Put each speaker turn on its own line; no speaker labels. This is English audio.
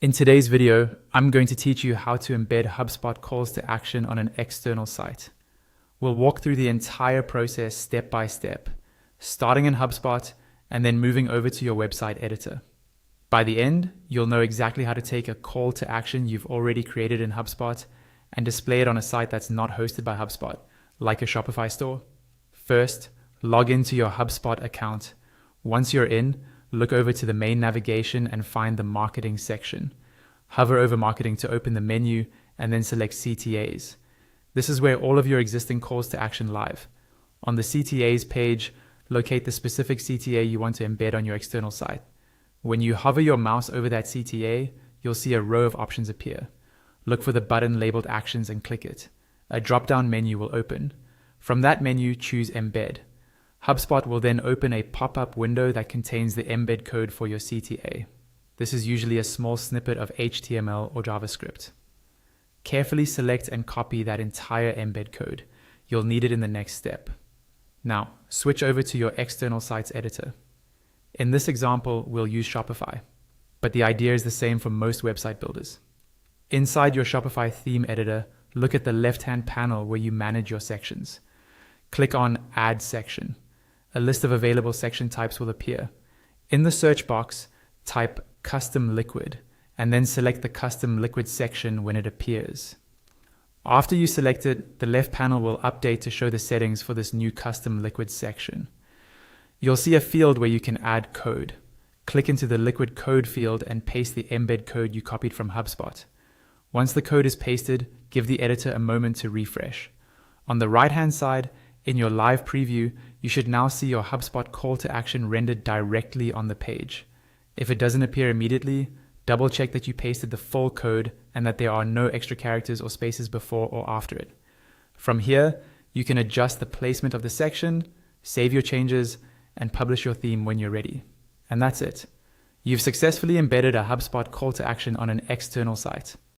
In today's video, I'm going to teach you how to embed HubSpot calls to action on an external site. We'll walk through the entire process step by step, starting in HubSpot and then moving over to your website editor. By the end, you'll know exactly how to take a call to action you've already created in HubSpot and display it on a site that's not hosted by HubSpot, like a Shopify store. First, log into your HubSpot account. Once you're in, look over to the main navigation and find the marketing section. Hover over marketing to open the menu and then select CTAs. This is where all of your existing calls to action live. On the CTAs page, locate the specific CTA you want to embed on your external site. When you hover your mouse over that CTA, you'll see a row of options appear. Look for the button labeled Actions and click it. A drop-down menu will open. From that menu, choose Embed. HubSpot will then open a pop-up window that contains the embed code for your CTA. This is usually a small snippet of HTML or JavaScript. Carefully select and copy that entire embed code. You'll need it in the next step. Now, switch over to your external site's editor. In this example, we'll use Shopify, but the idea is the same for most website builders. Inside your Shopify theme editor, look at the left-hand panel where you manage your sections. Click on Add Section. A list of available section types will appear. In the search box, type Custom Liquid and then select the Custom Liquid section when it appears. After you select it, the left panel will update to show the settings for this new Custom Liquid section. You'll see a field where you can add code. Click into the Liquid Code field and paste the embed code you copied from HubSpot. Once the code is pasted, give the editor a moment to refresh. On the right-hand side, in your live preview, you should now see your HubSpot call to action rendered directly on the page. If it doesn't appear immediately, double check that you pasted the full code and that there are no extra characters or spaces before or after it. From here, you can adjust the placement of the section, save your changes, and publish your theme when you're ready. And that's it. You've successfully embedded a HubSpot call to action on an external site.